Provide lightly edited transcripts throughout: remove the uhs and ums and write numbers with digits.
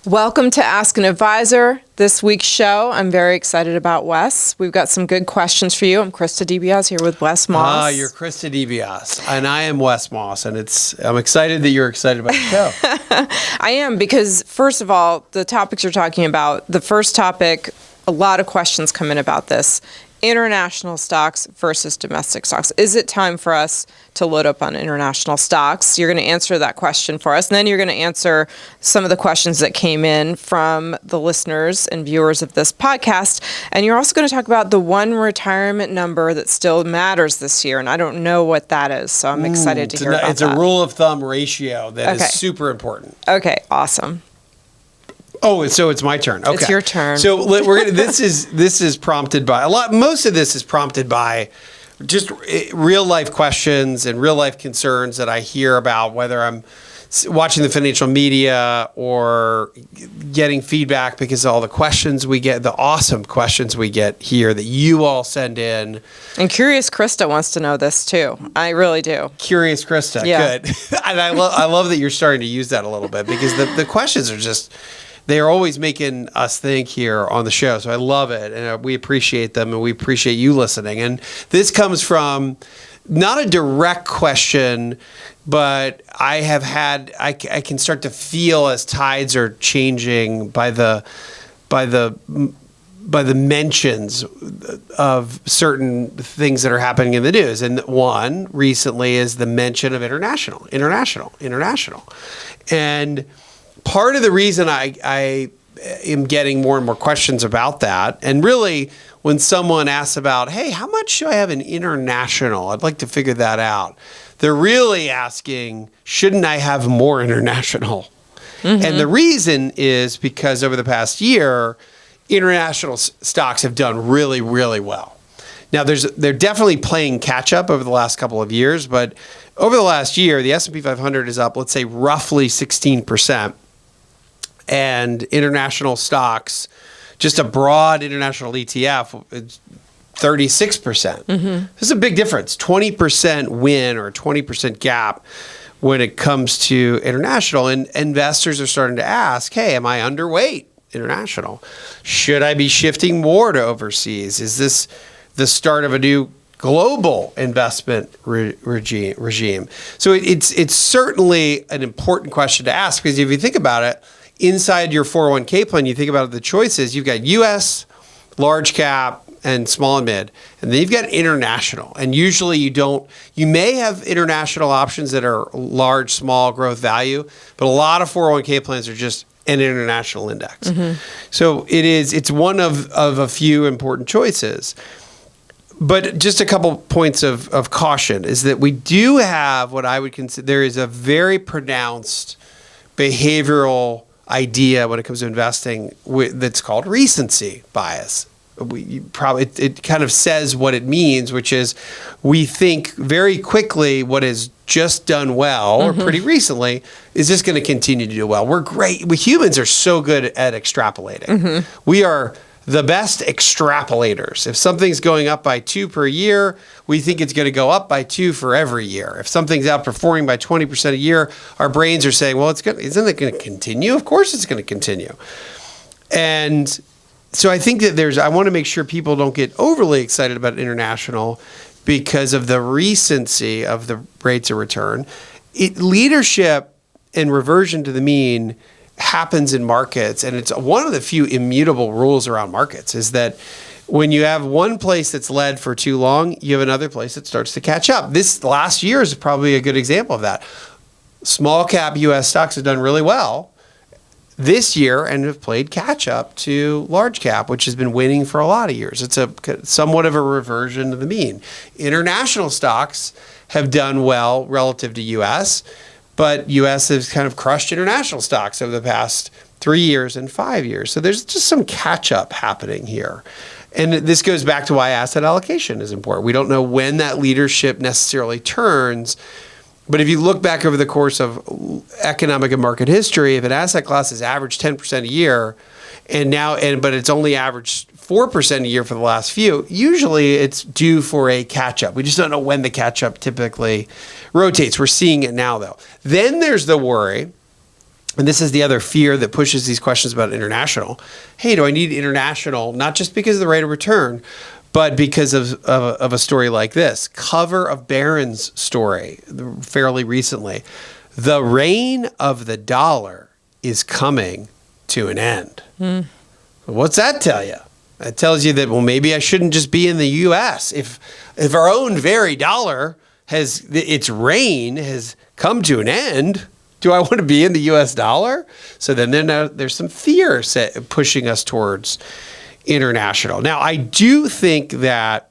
Welcome to Ask an Advisor. This week's show, I'm very excited about Wes. We've got some good questions for you. I'm Krista DiBiase here with Wes Moss. You're Krista DiBiase, and I am Wes Moss, and I'm excited that you're excited about the show. I am, because first of all, the topics you're talking about, the first topic, a lot of questions come in about this. International stocks versus domestic stocks. Is it time for us to load up on international stocks? You're going to answer that question for us. And then you're going to answer some of the questions that came in from the listeners and viewers of this podcast. And you're also going to talk about the one retirement number that still matters this year. And I don't know what that is. So I'm excited to hear about that. It's a rule of thumb ratio that is super important. Okay, awesome. Oh, so it's my turn. Okay, it's your turn. So this is prompted by most of this is prompted by just real life questions and real life concerns that I hear about, whether I'm watching the financial media or getting feedback because of all the questions we get, the awesome questions we get here that you all send in. And Curious Krista wants to know this too. I really do. Curious Krista, good. And I love that you're starting to use that a little bit, because the questions are just, they are always making us think here on the show. So I love it. And we appreciate them, and we appreciate you listening. And this comes from not a direct question, but I can start to feel as tides are changing by the mentions of certain things that are happening in the news. And one recently is the mention of international. And part of the reason I am getting more and more questions about that, and really when someone asks about, hey, how much should I have in international? I'd like to figure that out. They're really asking, shouldn't I have more international? Mm-hmm. And the reason is because over the past year, international stocks have done really, really well. Now, they're definitely playing catch up over the last couple of years, but over the last year, the S&P 500 is up, let's say, roughly 16%. And international stocks, just a broad international ETF, it's 36%. Mm-hmm. This is a big difference, 20% win or 20% gap when it comes to international. And investors are starting to ask, hey, am I underweight international? Should I be shifting more to overseas? Is this the start of a new global investment regime? So it's certainly an important question to ask, because if you think about it, inside your 401k plan, you think about the choices. You've got U.S., large cap, and small and mid. And then you've got international. And usually you may have international options that are large, small, growth value, but a lot of 401k plans are just an international index. Mm-hmm. So it's one of a few important choices. But just a couple points of caution is that we do have what I would consider, there is a very pronounced behavioral idea when it comes to investing that's called recency bias. It kind of says what it means, which is we think very quickly what has just done well, or pretty recently, is just going to continue to do well. We're great. We humans are so good at extrapolating. Mm-hmm. We are the best extrapolators. If something's going up by 2 per year, we think it's going to go up by 2 for every year. If something's outperforming by 20% a year, our brains are saying, well, isn't it going to continue? Of course it's going to continue. And so I think that I want to make sure people don't get overly excited about international because of the recency of the rates of return. Leadership and reversion to the mean happens in markets, and it's one of the few immutable rules around markets, is that when you have one place that's led for too long, you have another place that starts to catch up. This last year is probably a good example of that. Small cap U.S. stocks have done really well this year and have played catch up to large cap, which has been winning for a lot of years. It's somewhat of a reversion to the mean. International stocks have done well relative to U.S., but U.S. has kind of crushed international stocks over the past 3 years and 5 years. So there's just some catch-up happening here. And this goes back to why asset allocation is important. We don't know when that leadership necessarily turns. But if you look back over the course of economic and market history, if an asset class has averaged 10% a year, but it's only averaged 4% a year for the last few, usually it's due for a catch-up. We just don't know when the catch-up typically rotates. We're seeing it now, though. Then there's the worry and this is the other fear that pushes these questions about international. Hey, do I need international? Not just because of the rate of return, but because of a story like this. Cover of Barron's story fairly recently. The reign of the dollar is coming to an end. What's that tell you? That tells you that, well, maybe I shouldn't just be in the U.S. If our own very dollar its reign has come to an end, do I want to be in the U.S. dollar? So then there's some fear pushing us towards international. Now, I do think that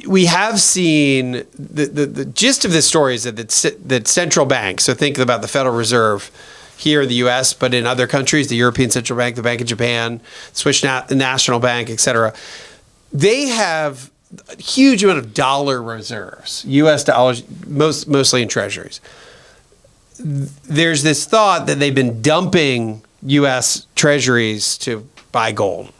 we have seen the gist of this story is that central banks, so think about the Federal Reserve here in the U.S., but in other countries, the European Central Bank, the Bank of Japan, Swiss National Bank, et cetera, they have a huge amount of dollar reserves, U.S. dollars, mostly in treasuries. There's this thought that they've been dumping U.S. treasuries to buy gold.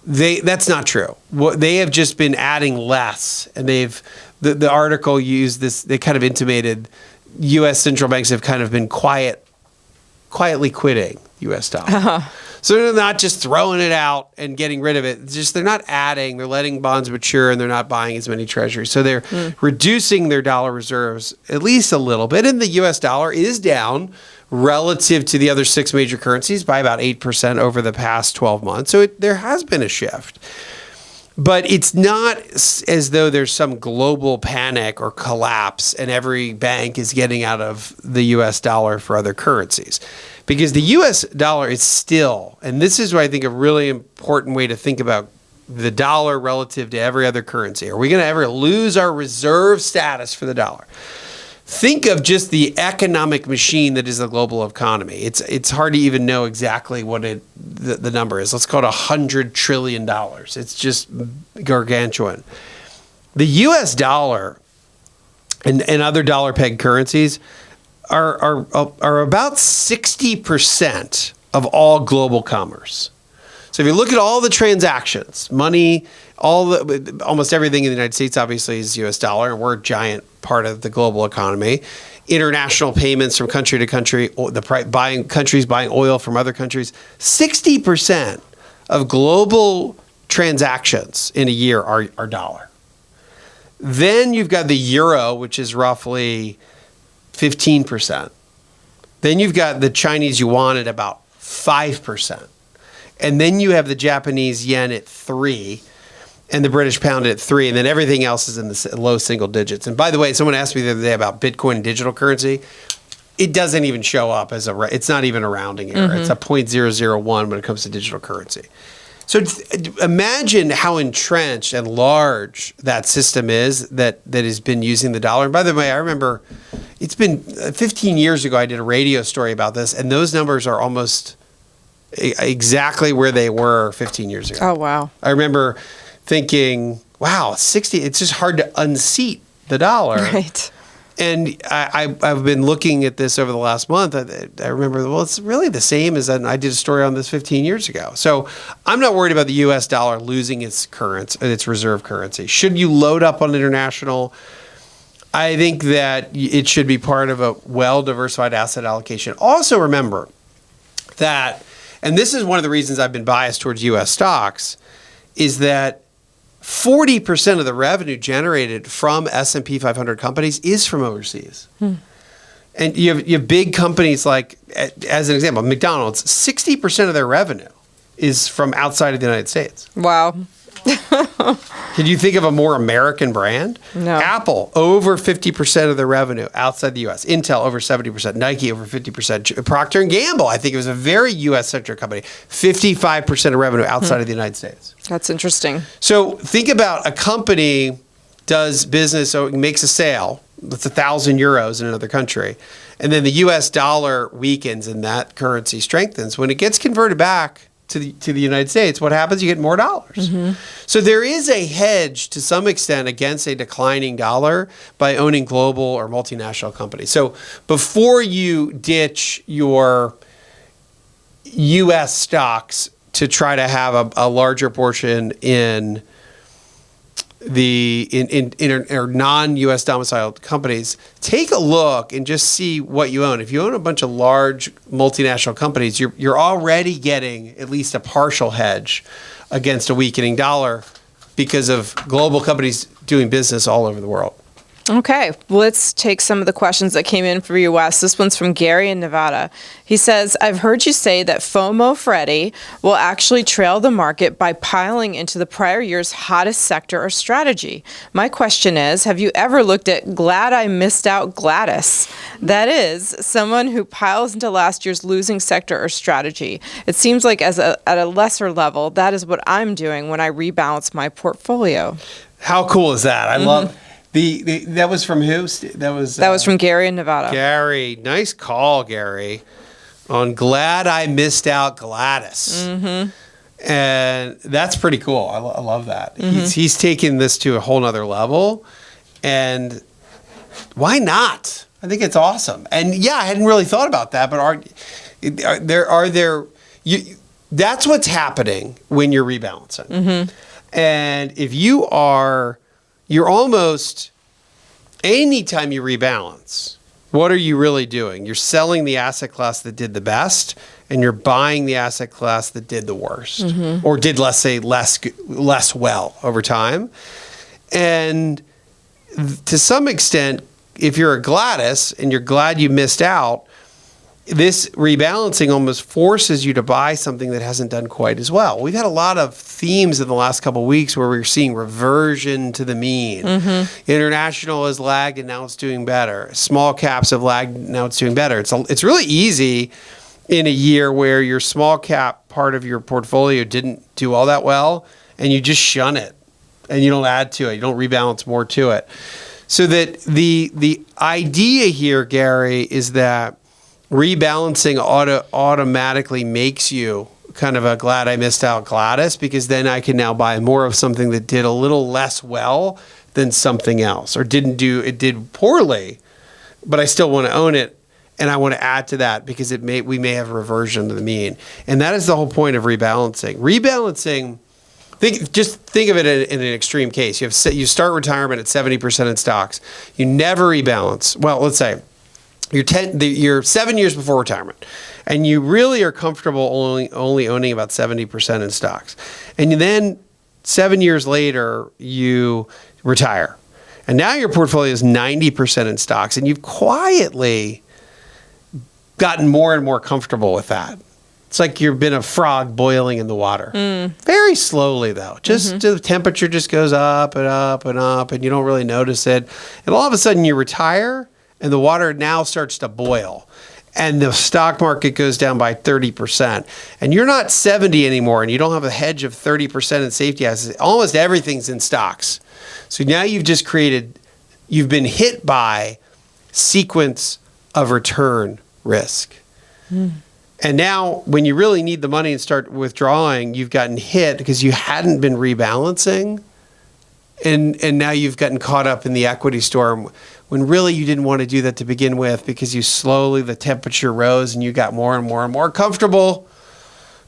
That's not true. They have just been adding less, and the article used this. They kind of intimated U.S. central banks have kind of been quietly quitting U.S. dollar. So they're not just throwing it out and getting rid of it. It's just they're not adding. They're letting bonds mature, and they're not buying as many treasuries. So they're reducing their dollar reserves at least a little bit. And the U.S. dollar is down relative to the other 6 major currencies by about 8% over the past 12 months. So there has been a shift. But it's not as though there's some global panic or collapse and every bank is getting out of the U.S. dollar for other currencies. Because the U.S. dollar is still, and this is what I think a really important way to think about the dollar relative to every other currency. Are we going to ever lose our reserve status for the dollar? Think of just the economic machine that is the global economy. It's hard to even know exactly what the number is. Let's call it $100 trillion. It's just gargantuan. The U.S. dollar and other dollar-pegged currencies are about 60% of all global commerce. So if you look at all the transactions, money, almost everything in the United States obviously is U.S. dollar, and we're a giant part of the global economy. International payments from country to country, countries buying oil from other countries. 60% of global transactions in a year are dollar. Then you've got the euro, which is roughly 15%. Then you've got the Chinese yuan at about 5%. And then you have the Japanese yen at 3%. And the British pound at 3%, and then everything else is in the low single digits. And by the way, someone asked me the other day about Bitcoin and digital currency. It doesn't even show up as it's not even a rounding error. It's a 0.001 when it comes to digital currency. So imagine how entrenched and large that system is that has been using the dollar. And by the way, I remember it's been 15 years ago, I did a radio story about this, and those numbers are almost exactly where they were 15 years ago. Oh, wow. I remember thinking, wow, 60, it's just hard to unseat the dollar. Right. And I've been looking at this over the last month. I remember, well, it's really the same as I did a story on this 15 years ago. So I'm not worried about the U.S. dollar losing its reserve currency. Should you load up on international? I think that it should be part of a well-diversified asset allocation. Also remember that, and this is one of the reasons I've been biased towards U.S. stocks, is that 40% of the revenue generated from S&P 500 companies is from overseas. And you have big companies like, as an example, McDonald's, 60% of their revenue is from outside of the United States. Wow. Can you think of a more American brand? No. Apple, over 50% of their revenue outside the U.S. Intel, over 70%. Nike, over 50%. Procter & Gamble, I think it was a very U.S.-centric company. 55% of revenue outside of the United States. That's interesting. So think about a company does business, so it makes a sale. That's 1,000 euros in another country. And then the U.S. dollar weakens and that currency strengthens. When it gets converted back to the United States, what happens? You get more dollars. So there is a hedge to some extent against a declining dollar by owning global or multinational companies. So before you ditch your U.S. stocks to try to have a larger portion in or non-U.S. domiciled companies, take a look and just see what you own. If you own a bunch of large multinational companies, you're already getting at least a partial hedge against a weakening dollar because of global companies doing business all over the world. Okay, let's take some of the questions that came in for you, Wes. This one's from Gary in Nevada. He says, I've heard you say that FOMO Freddy will actually trail the market by piling into the prior year's hottest sector or strategy. My question is, have you ever looked at Glad I Missed Out Gladys? That is, someone who piles into last year's losing sector or strategy. It seems like at a lesser level, that is what I'm doing when I rebalance my portfolio. How cool is that? I love... That was from who? That was from Gary in Nevada. Gary, nice call, Gary. On Glad I Missed Out Gladys. Mm-hmm. And that's pretty cool. I love that. Mm-hmm. He's taking this to a whole nother level. And why not? I think it's awesome. And yeah, I hadn't really thought about that, but that's what's happening when you're rebalancing. Mm-hmm. And if you're almost, anytime you rebalance, what are you really doing? You're selling the asset class that did the best, and you're buying the asset class that did the worst, mm-hmm. or did, let's say, less well over time. And to some extent, if you're a Gladys and you're glad you missed out, this rebalancing almost forces you to buy something that hasn't done quite as well. We've had a lot of themes in the last couple of weeks where we're seeing reversion to the mean. Mm-hmm. International has lagged and now it's doing better. Small caps have lagged, now it's doing better. It's really easy in a year where your small cap part of your portfolio didn't do all that well, and you just shun it and you don't add to it. You don't rebalance more to it. So that the idea here, Gary, is that rebalancing automatically makes you kind of a Glad I Missed Out Gladys, because then I can now buy more of something that did a little less well than something else, or it did poorly, but I still want to own it and I want to add to that because we may have a reversion to the mean. And that is the whole point of rebalancing. Rebalancing, think of it in an extreme case. You start retirement at 70% in stocks. You never rebalance. Well, let's say you're 7 years before retirement, and you really are comfortable only owning about 70% in stocks. And then 7 years later, you retire. And now your portfolio is 90% in stocks, and you've quietly gotten more and more comfortable with that. It's like you've been a frog boiling in the water. Very slowly, though. Just the temperature just goes up and up and up, and you don't really notice it. And all of a sudden, you retire, and the water now starts to boil, and the stock market goes down by 30%. And you're not 70 anymore, and you don't have a hedge of 30% in safety assets. Almost everything's in stocks. So now you've been hit by sequence of return risk. And now when you really need the money and start withdrawing, you've gotten hit because you hadn't been rebalancing. And now you've gotten caught up in the equity storm when really you didn't want to do that to begin with, because the temperature rose and you got more and more and more comfortable.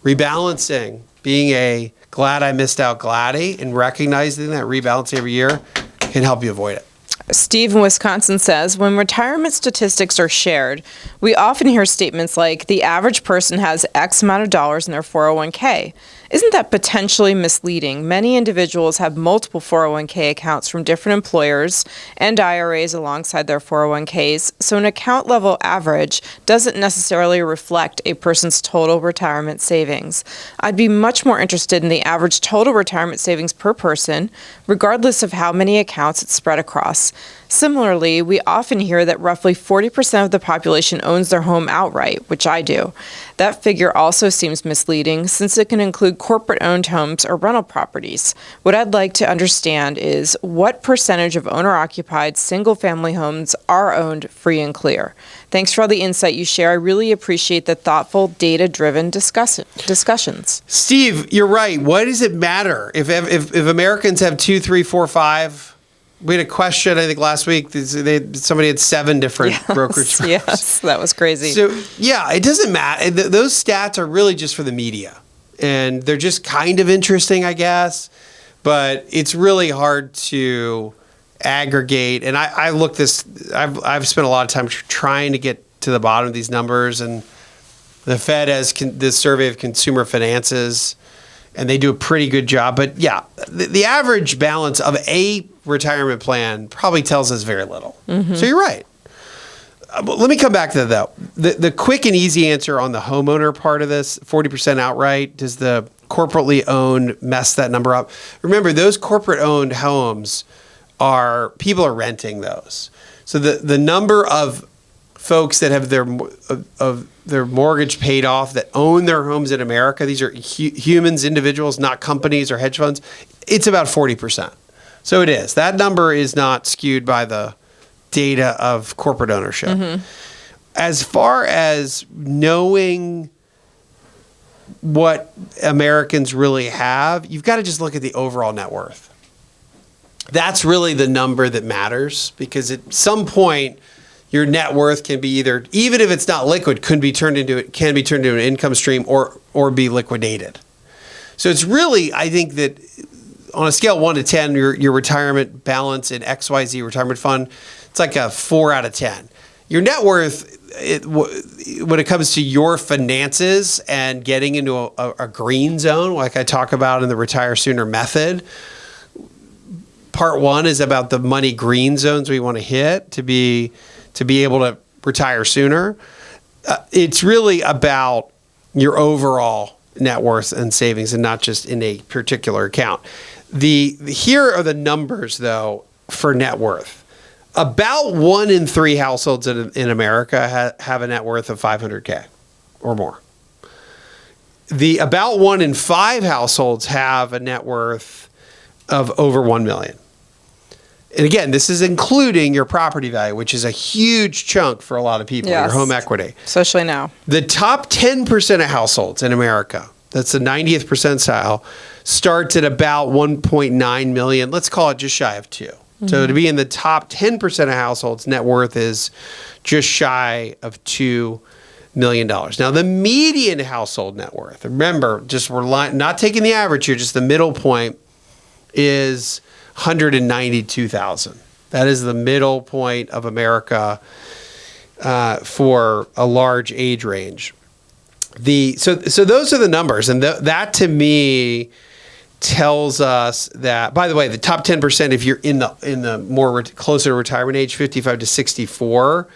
Rebalancing, being a Glad I Missed Out Gladdy, and recognizing that rebalancing every year can help you avoid it. Steve in Wisconsin says, when retirement statistics are shared, we often hear statements like the average person has X amount of dollars in their 401k. Isn't that potentially misleading? Many individuals have multiple 401k accounts from different employers and IRAs alongside their 401ks, so an account level average doesn't necessarily reflect a person's total retirement savings. I'd be much more interested in the average total retirement savings per person, regardless of how many accounts it's spread across. Similarly, we often hear that roughly 40% of the population owns their home outright, which I do. That figure also seems misleading since it can include corporate-owned homes or rental properties. What I'd like to understand is what percentage of owner-occupied single-family homes are owned free and clear. Thanks for all the insight you share. I really appreciate the thoughtful, data-driven discussions. Steve, you're right. What does it matter if Americans have 2, 3, 4, 5? We had a question, I think, last week. Somebody had 7 different brokerage firms. Yes, that was crazy. So, yeah, it doesn't matter. Those stats are really just for the media. And they're just kind of interesting, I guess. but it's really hard to aggregate. And I look this. I've spent a lot of time trying to get to the bottom of these numbers, and the Fed has this survey of consumer finances, and they do a pretty good job. But yeah, the average balance of a retirement plan probably tells us very little. So you're right. Let me come back to that, though. The quick and easy answer on the homeowner part of this, 40% outright, does the corporately owned mess that number up? Remember, those corporate owned homes people are renting those. So the number of folks that have their mortgage paid off that own their homes in America, these are humans, individuals, not companies or hedge funds, it's about 40%. So it is. That number is not skewed by the data of corporate ownership. As far as knowing what Americans really have, you've got to just look at the overall net worth. That's really the number that matters, because at some point your net worth can be either, even if it's not liquid, can be turned into an income stream or be liquidated. So it's really, I think that on a scale of 1 to 10, your retirement balance in XYZ retirement fund, it's like a 4 out of 10. Your net worth, when it comes to your finances and getting into a green zone, like I talk about in the Retire Sooner method, part 1 is about the money green zones we want to hit to be able to retire sooner. It's really about your overall net worth and savings, and not just in a particular account. Here are the numbers, though, for net worth. About 1 in 3 households in America have a net worth of $500K or more. About 1 in 5 households have a net worth of over $1 million. And again, this is including your property value, which is a huge chunk for a lot of people, your home equity. Especially now. The top 10% of households in America, that's the 90th percentile, starts at about 1.9 million. Let's call it just shy of 2. So to be in the top 10% of households, net worth is just shy of $2 million. Now, the median household net worth, remember, we're not taking the average here, just the middle point, is $192,000. That is the middle point of America for a large age range. So those are the numbers, and that to me tells us that. By the way, the top 10%, if you're in the more closer to retirement age, 55 to 64,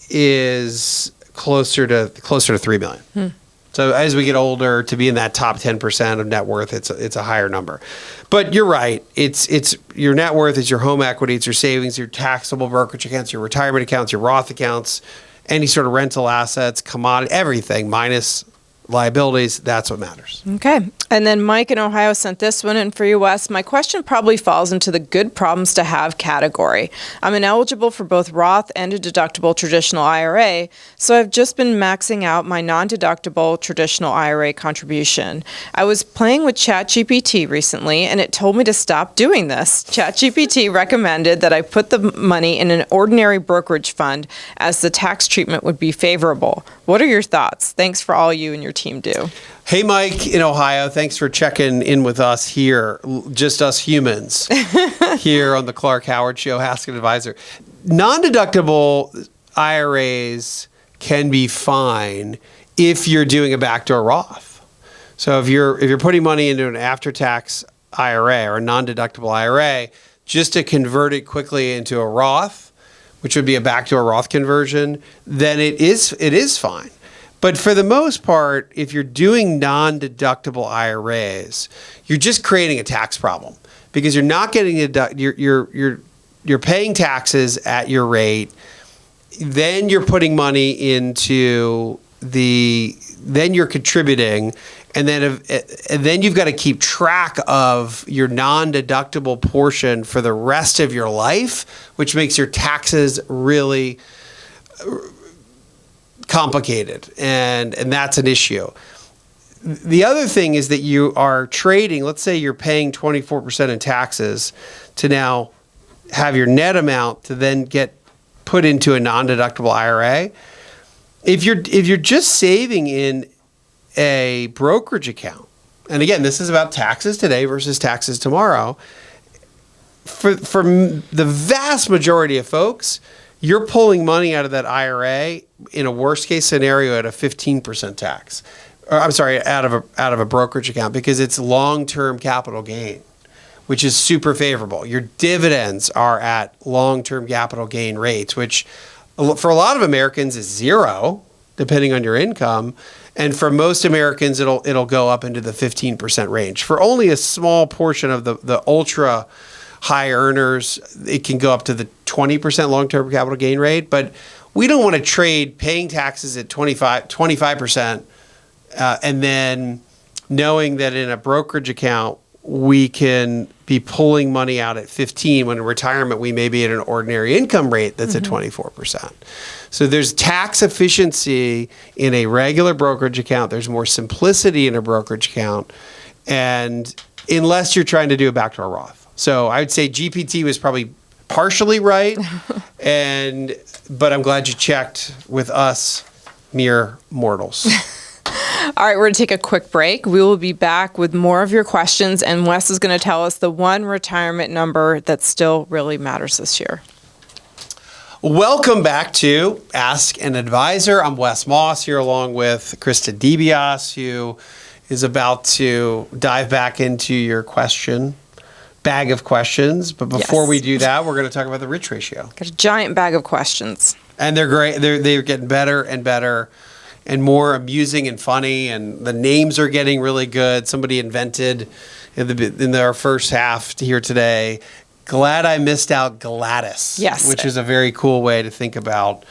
is closer to 3 million. So as we get older, to be in that top 10% of net worth, it's a higher number. But you're right. It's your net worth is your home equity, it's your savings, your taxable brokerage accounts, your retirement accounts, your Roth accounts, any sort of rental assets, commodity, everything minus liabilities. That's what matters. Okay. And then Mike in Ohio sent this one in for you, Wes. My question probably falls into the good problems to have category. I'm ineligible for both Roth and a deductible traditional IRA, so I've just been maxing out my non-deductible traditional IRA contribution. I was playing with ChatGPT recently, and it told me to stop doing this. ChatGPT recommended that I put the money in an ordinary brokerage fund, as the tax treatment would be favorable. What are your thoughts? Thanks for all you and your team do. Hey, Mike in Ohio, thanks for checking in with us here, just us humans here on the Clark Howard Show, Ask an Advisor. Non-deductible IRAs can be fine if you're doing a backdoor Roth. So if you're putting money into an after-tax IRA or a non-deductible IRA, just to convert it quickly into a Roth, which would be a backdoor Roth conversion, then it is fine. But for the most part, if you're doing non-deductible IRAs, you're just creating a tax problem, because you're not getting you're paying taxes at your rate. Then you're putting money into then you're contributing, and then you've got to keep track of your non-deductible portion for the rest of your life, which makes your taxes really complicated, and that's an issue. The other thing is that you are trading, let's say you're paying 24% in taxes to now have your net amount to then get put into a non-deductible IRA. If you're just saving in a brokerage account, and again, this is about taxes today versus taxes tomorrow. For the vast majority of folks, you're pulling money out of that IRA in a worst case scenario at a 15% tax. Or, I'm sorry, out of a brokerage account, because it's long-term capital gain, which is super favorable. Your dividends are at long-term capital gain rates, which for a lot of Americans is zero, depending on your income. And for most Americans, it'll go up into the 15% range. For only a small portion of the ultra high earners, it can go up to the 20% long-term capital gain rate. But we don't want to trade paying taxes at 25%, and then knowing that in a brokerage account, we can be pulling money out at 15 when in retirement we may be at an ordinary income rate that's at 24%. So there's tax efficiency in a regular brokerage account. There's more simplicity in a brokerage account, and unless you're trying to do a backdoor Roth. So I would say GPT was probably partially right, but I'm glad you checked with us mere mortals. All right, we're going to take a quick break. We will be back with more of your questions, and Wes is going to tell us the one retirement number that still really matters this year. Welcome back to Ask an Advisor. I'm Wes Moss here along with Krista DeBiase, who is about to dive back into your bag of questions. But before we do that, we're going to talk about the rich ratio. Got a giant bag of questions. And they're great. They're getting better and better and more amusing and funny, and the names are getting really good. Somebody invented in our first half here today, glad I missed out Gladys. Yes. Which is a very cool way to think about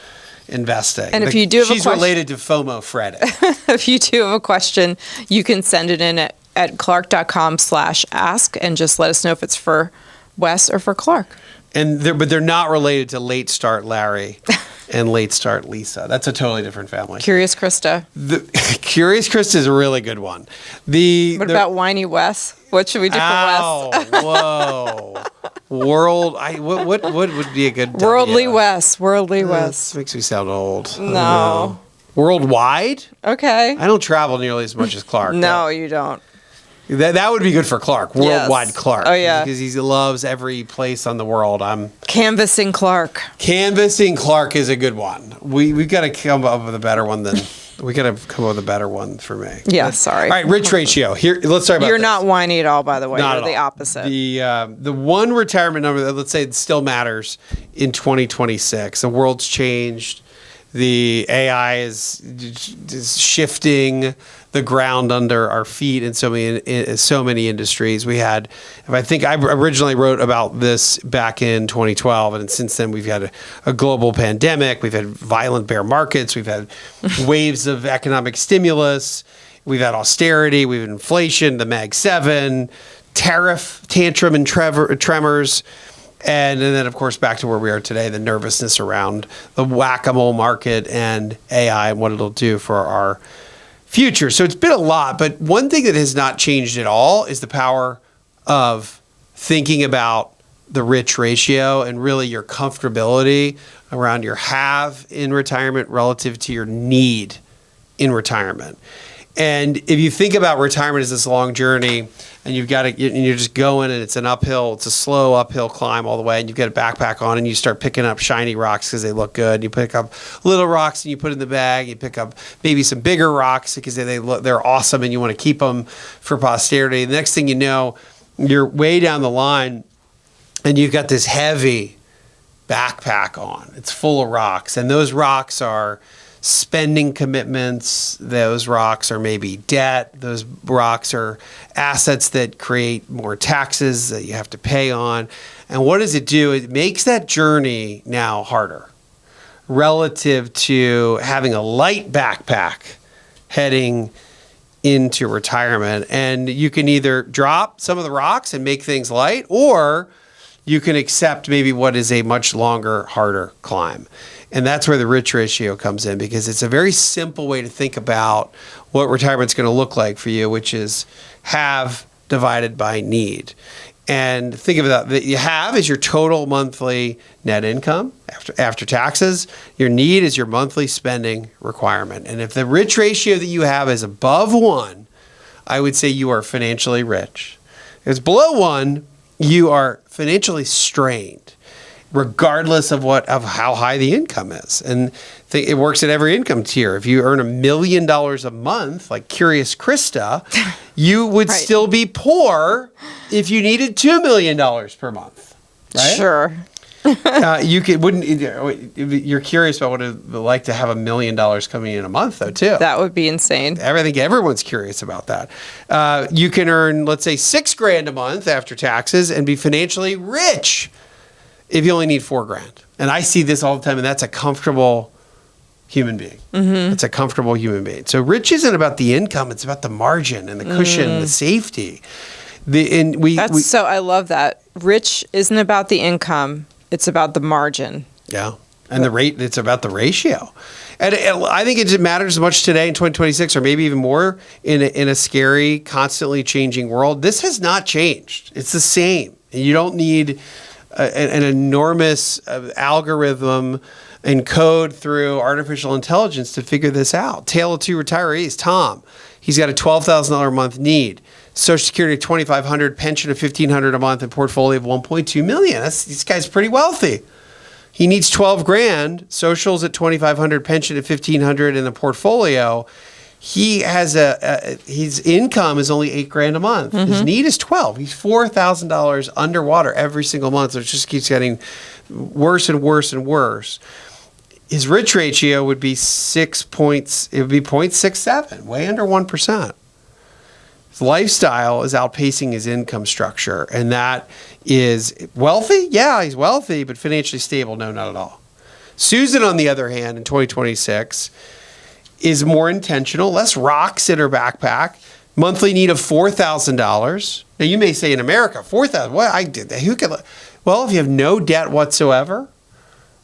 investing. And if you do have she's related to FOMO Fred. If you do have a question, you can send it in at clark.com/ask and just let us know if it's for Wes or for Clark. But they're not related to Late Start Larry and Late Start Lisa. That's a totally different family. Curious Krista. Curious Krista is a really good one. What about Whiny Wes? What should we do for Wes? Whoa. What would be a good Worldly Wes. Worldly Wes. This makes me sound old. No. Worldwide? Okay. I don't travel nearly as much as Clark. No, you don't. That would be good for Clark. Worldwide Clark. Oh, yeah. Because he loves every place on the world. Canvassing Clark. Canvassing Clark is a good one. We've got to come up with a better one than... We got to come up with a better one for me. Yeah, sorry. All right, rich ratio. Here, let's talk about You're this. not whiny at all, by the way. Not You're the all. opposite. The one retirement number that, let's say, it still matters in 2026. The world's changed. The AI is shifting the ground under our feet in so many industries. I think I originally wrote about this back in 2012, and since then we've had a global pandemic. We've had violent bear markets. We've had waves of economic stimulus. We've had austerity. We've had inflation, the Mag 7, tariff tantrum and tremors. And then, of course, back to where we are today, the nervousness around the whack-a-mole market and AI and what it'll do for our future. So it's been a lot, but one thing that has not changed at all is the power of thinking about the rich ratio and really your comfortability around your have in retirement relative to your need in retirement. And if you think about retirement as this long journey, and you're just going, and it's a slow uphill climb all the way, and you've got a backpack on, and you start picking up shiny rocks because they look good. You pick up little rocks and you put in the bag. You pick up maybe some bigger rocks because they're awesome, and you want to keep them for posterity. The next thing you know, you're way down the line, and you've got this heavy backpack on. It's full of rocks, and those rocks are spending commitments. Those rocks are maybe debt. Those rocks are assets that create more taxes that you have to pay on. And what does it do? It makes that journey now harder relative to having a light backpack heading into retirement. And you can either drop some of the rocks and make things light, or you can accept maybe what is a much longer, harder climb. And that's where the rich ratio comes in, because it's a very simple way to think about what retirement's going to look like for you, which is have divided by need. And think of that you have is your total monthly net income after taxes. Your need is your monthly spending requirement. And if the rich ratio that you have is above 1 I would say you are financially rich. Because below 1, you are financially strained, regardless of how high the income is. And it works at every income tier. If you earn $1 million a month, like Curious Krista, you would still be poor if you needed $2 million per month. Right? Sure. You're curious about what it would be like to have $1 million coming in a month, though, too. That would be insane. I think everyone's curious about that. You can earn, let's say, $6,000 a month after taxes and be financially rich if you only need $4,000. And I see this all the time, and that's a comfortable human being. It's a comfortable human being. So rich isn't about the income; it's about the margin and the cushion, the safety. I love that. Rich isn't about the income; it's about the margin. Yeah, and the rate. It's about the ratio. And I think it matters as much today in 2026, or maybe even more in a scary, constantly changing world. This has not changed. It's the same. And you don't need an enormous algorithm and code through artificial intelligence to figure this out. Tale of two retirees. Tom, he's got a $12,000 a month need. Social Security $2,500, pension of $1,500 a month, and portfolio of $1.2 million. This guy's pretty wealthy. He needs $12,000. Socials at $2,500, pension at $1,500, in the portfolio. He has his income is only $8,000 a month. His need is $12,000. He's $4,000 underwater every single month. So it just keeps getting worse and worse and worse. His rich ratio would be 6 points. It would be 0.67, way under 1%. His lifestyle is outpacing his income structure, and that is wealthy. Yeah, he's wealthy, but financially stable. No, not at all. Susan, on the other hand, in 2026, is more intentional, less rocks in her backpack, monthly need of $4,000. Now, you may say in America, $4,000, what? I did that. Who could? Well, if you have no debt whatsoever,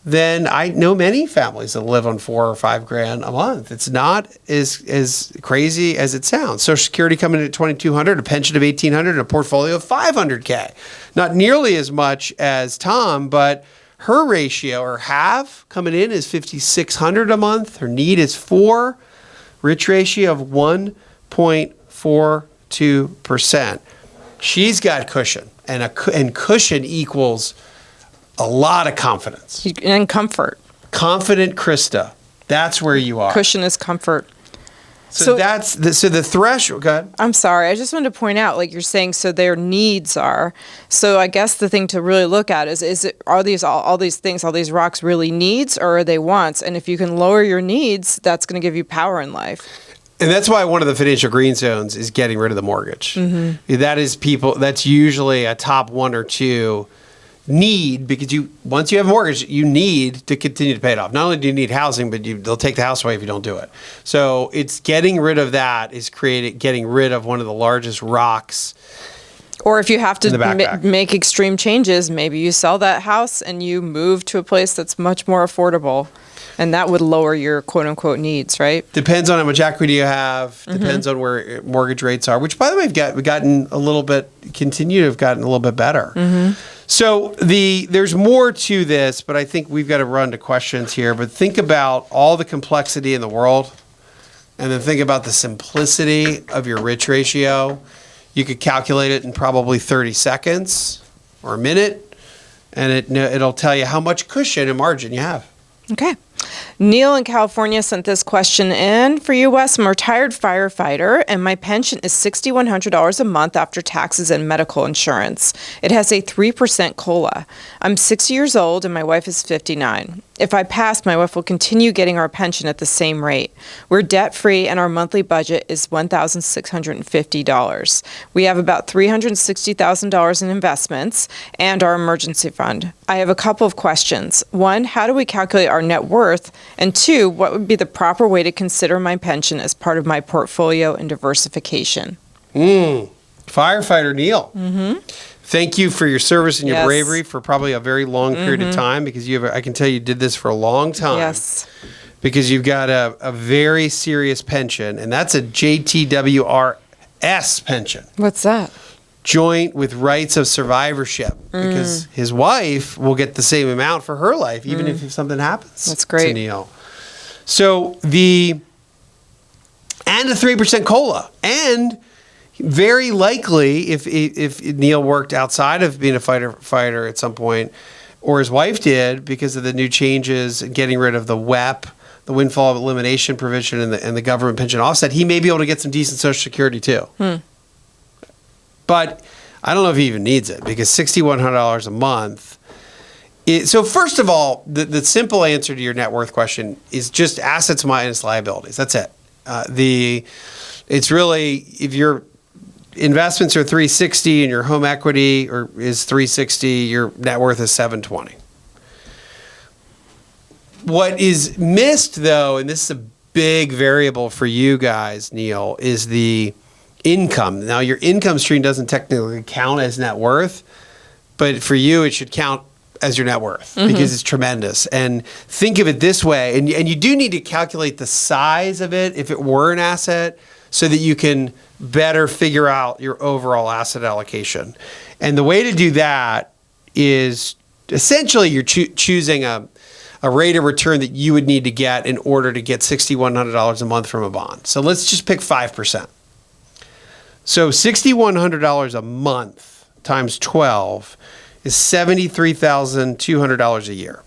then I know many families that live on $4,000 or $5,000 a month. It's not as crazy as it sounds. Social Security coming in at $2,200, a pension of $1,800, and a portfolio of $500K. Not nearly as much as Tom, but her ratio, or half coming in, is $5,600 a month. Her need is 4. Rich ratio of 1.42%. She's got cushion, and cushion equals a lot of confidence. And comfort. Confident Krista. That's where you are. Cushion is comfort. So the threshold. Go ahead. I'm sorry. I just wanted to point out, like you're saying, so their needs are. So I guess the thing to really look at are these all these things, all these rocks really needs, or are they wants? And if you can lower your needs, that's going to give you power in life. And that's why one of the financial green zones is getting rid of the mortgage. That is that's usually a top 1 or 2 need, because once you have a mortgage, you need to continue to pay it off. Not only do you need housing, but they'll take the house away if you don't do it. So it's getting rid of that is getting rid of one of the largest rocks. Or if you have to make extreme changes, maybe you sell that house and you move to a place that's much more affordable. And that would lower your quote-unquote needs, right? Depends on how much equity you have. Depends on where mortgage rates are, which, by the way, we've gotten a little bit better. So there's more to this, but I think we've got to run to questions here. But think about all the complexity in the world, and then think about the simplicity of your rich ratio. You could calculate it in probably 30 seconds or a minute, and it'll tell you how much cushion and margin you have. Okay. Neal in California sent this question in for you, Wes. I'm a retired firefighter, and my pension is $6,100 a month after taxes and medical insurance. It has a 3% COLA. I'm 60 years old, and my wife is 59. If I pass, my wife will continue getting our pension at the same rate. We're debt-free, and our monthly budget is $1,650. We have about $360,000 in investments and our emergency fund. I have a couple of questions. 1, how do we calculate our net worth? And 2, what would be the proper way to consider my pension as part of my portfolio and diversification? Firefighter Neal. Thank you for your service and your bravery for probably a very long period of time, because I can tell you did this for a long time. Yes. Because you've got a very serious pension, and that's a JTWRS pension. What's that? Joint with rights of survivorship, because his wife will get the same amount for her life, even if something happens. That's great. To Neal. So and a 3% COLA, and very likely, if Neal worked outside of being a fighter at some point, or his wife did, because of the new changes and getting rid of the WEP, the windfall elimination provision, and the government pension offset, he may be able to get some decent Social Security too. But I don't know if he even needs it, because $6,100 a month. So first of all, the simple answer to your net worth question is just assets minus liabilities. That's it. It's really, if your investments are 360 and your home equity is 360, your net worth is 720. What is missed, though, and this is a big variable for you guys, Neal, is the income. Now, your income stream doesn't technically count as net worth, but for you, it should count as your net worth because it's tremendous. And think of it this way, and you do need to calculate the size of it if it were an asset so that you can better figure out your overall asset allocation. And the way to do that is essentially you're choosing a rate of return that you would need to get in order to get $6,100 a month from a bond. So let's just pick 5%. So $6,100 a month times 12 is $73,200 a year.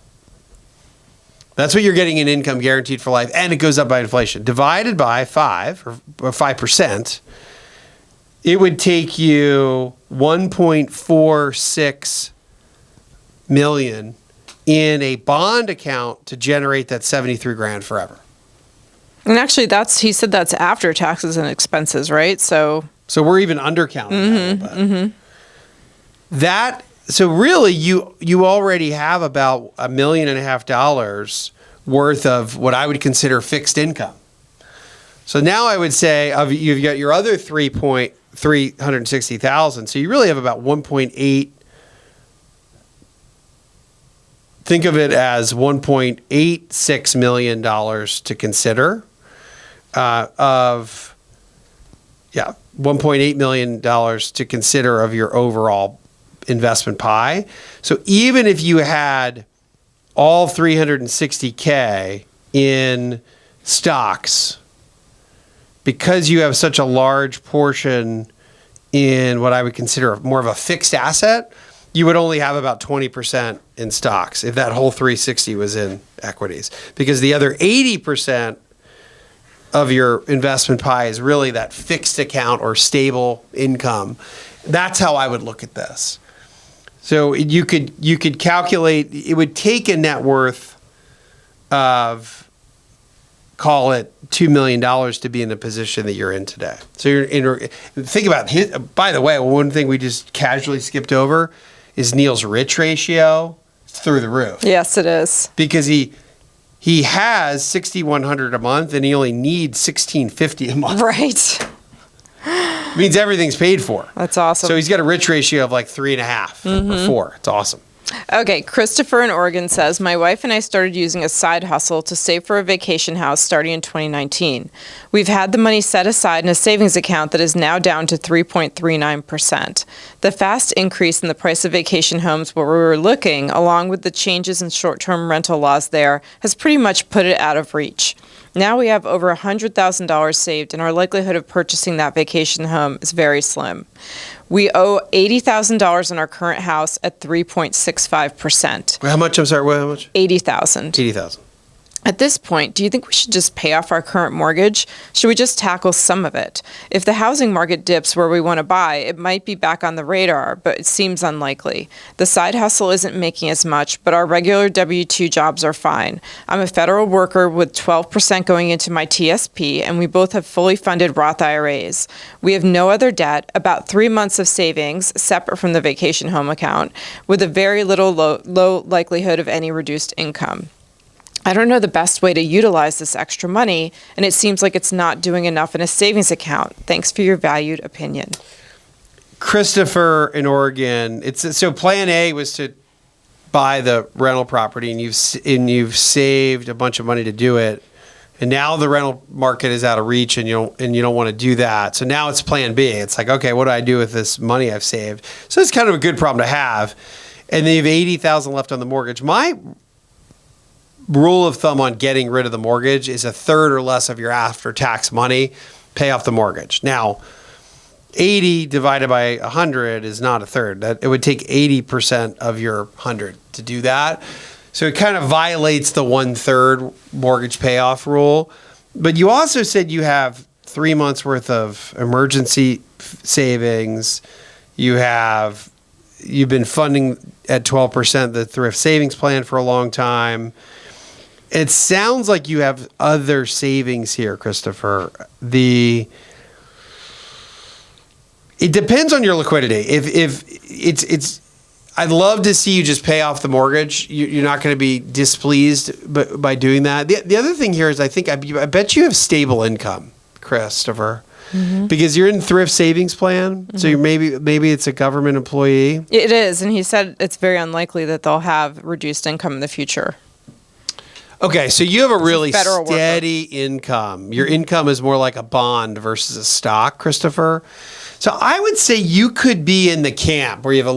That's what you're getting in income guaranteed for life, and it goes up by inflation. Divided by 5%, it would take you $1.46 million in a bond account to generate that $73,000 forever. And actually, he said that's after taxes and expenses, right? So we're even undercounting that a little bit. So really, you already have about $1.5 million worth of what I would consider fixed income. So now I would say you've got your other $360,000. So you really have about 1.8. Think of it as $1.86 million to consider $1.8 million to consider of your overall investment pie. So even if you had all $360K in stocks, because you have such a large portion in what I would consider more of a fixed asset, you would only have about 20% in stocks if that whole 360 was in equities, because the other 80% of your investment pie is really that fixed account or stable income. That's how I would look at this. So you could calculate, it would take a net worth of, call it $2 million to be in the position that you're in today. So think about by the way, one thing we just casually skipped over is Neal's rich ratio. It's through the roof. Yes, it is. Because he has $6,100 a month and he only needs $1,650 a month. Right. Means everything's paid for. That's awesome. So he's got a rich ratio of like 3.5 or 4. It's awesome. Okay, Christopher in Oregon says, my wife and I started using a side hustle to save for a vacation house starting in 2019. We've had the money set aside in a savings account that is now down to 3.39%. The fast increase in the price of vacation homes where we were looking, along with the changes in short-term rental laws there, has pretty much put it out of reach. Now we have over $100,000 saved, and our likelihood of purchasing that vacation home is very slim. We owe $80,000 in our current house at 3.65%. How much? I'm sorry, how much? $80,000. $80,000. At this point, do you think we should just pay off our current mortgage? Should we just tackle some of it? If the housing market dips where we want to buy, it might be back on the radar, but it seems unlikely. The side hustle isn't making as much, but our regular W-2 jobs are fine. I'm a federal worker with 12% going into my TSP, and we both have fully funded Roth IRAs. We have no other debt, about 3 months of savings, separate from the vacation home account, with a very low likelihood of any reduced income. I don't know the best way to utilize this extra money, and it seems like it's not doing enough in a savings account. Thanks for your valued opinion. Christopher in Oregon, so plan A was to buy the rental property, and you've saved a bunch of money to do it, and now the rental market is out of reach, and you don't want to do that. So now it's plan B. It's like, okay, what do I do with this money I've saved? So it's kind of a good problem to have, and then you have $80,000 left on the mortgage. My rule of thumb on getting rid of the mortgage is a third or less of your after-tax money, pay off the mortgage. Now, 80 divided by 100 is not a third. That it would take 80% of your 100 to do that. So it kind of violates the 1/3 mortgage payoff rule. But you also said you have 3 months worth of emergency savings. You've been funding at 12% the thrift savings plan for a long time. It sounds like you have other savings here, Christopher. It depends on your liquidity. If it's I'd love to see you just pay off the mortgage. You're not going to be displeased by doing that. The other thing here is I bet you have stable income, Christopher, because you're in thrift savings plan. So you're maybe it's a government employee. It is, and he said it's very unlikely that they'll have reduced income in the future. Okay, so you have a really federal steady income. Your income is more like a bond versus a stock, Christopher. So I would say you could be in the camp where you have a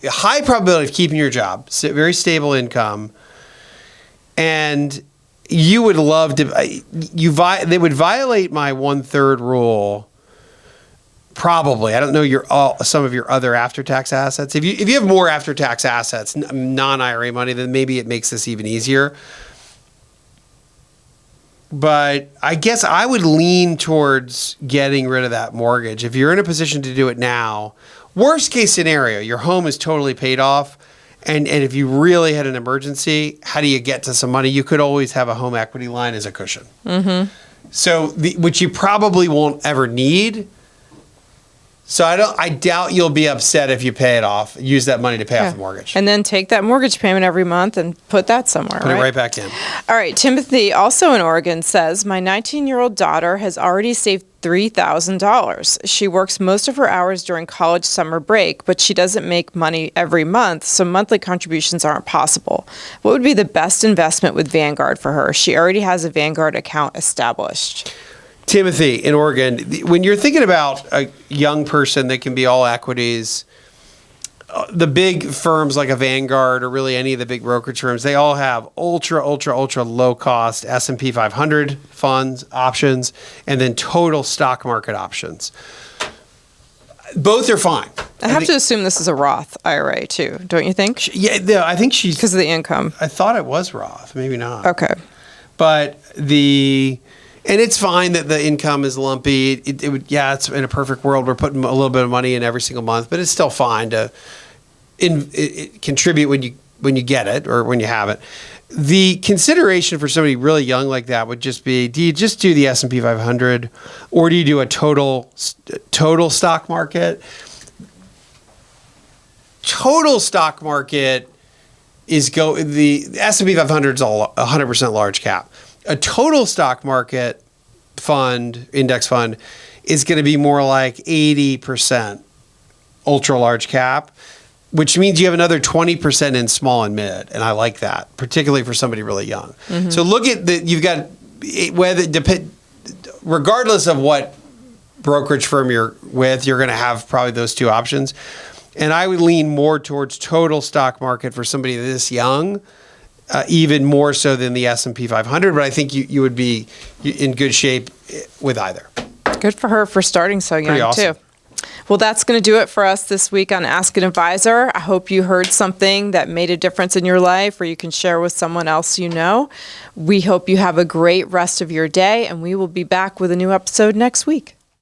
high probability of keeping your job, very stable income, and you would love to. They would violate my 1/3 rule. Probably, I don't know some of your other after-tax assets. If you have more after-tax assets, non-IRA money, then maybe it makes this even easier. But I guess I would lean towards getting rid of that mortgage. If you're in a position to do it now, worst case scenario, your home is totally paid off. And if you really had an emergency, how do you get to some money? You could always have a home equity line as a cushion. So, which you probably won't ever need. So I doubt you'll be upset if you pay it off. Use that money to pay off the mortgage. And then take that mortgage payment every month and put that somewhere. Put it right back in. All right. Timothy, also in Oregon, says, my 19-year-old daughter has already saved $3,000. She works most of her hours during college summer break, but she doesn't make money every month, so monthly contributions aren't possible. What would be the best investment with Vanguard for her? She already has a Vanguard account established. Timothy, in Oregon, when you're thinking about a young person that can be all equities, the big firms like a Vanguard or really any of the big brokerage firms, they all have ultra low cost S&P 500 funds, options, and then total stock market options. Both are fine. I have to assume this is a Roth IRA too, don't you think? Yeah, I think she's... Because of the income. I thought it was Roth, maybe not. Okay. But and it's fine that the income is lumpy. It's in a perfect world, we're putting a little bit of money in every single month, but it's still fine to contribute when you get it or when you have it. The consideration for somebody really young like that would just be: do you just do the S&P 500, or do you do a total stock market? Total stock market the S&P 500 is all 100% large cap. A total stock market fund, index fund, is going to be more like 80% ultra large cap, which means you have another 20% in small and mid. And I like that, particularly for somebody really young. So look at you've got, regardless of what brokerage firm you're with, you're going to have probably those two options. And I would lean more towards total stock market for somebody this young, even more so than the S&P 500, but I think you would be in good shape with either. Good for her for starting so young, awesome. too. Well, that's going to do it for us this week on Ask an Advisor. I hope you heard something that made a difference in your life, or you can share with someone else you know. We hope you have a great rest of your day, and we will be back with a new episode next week.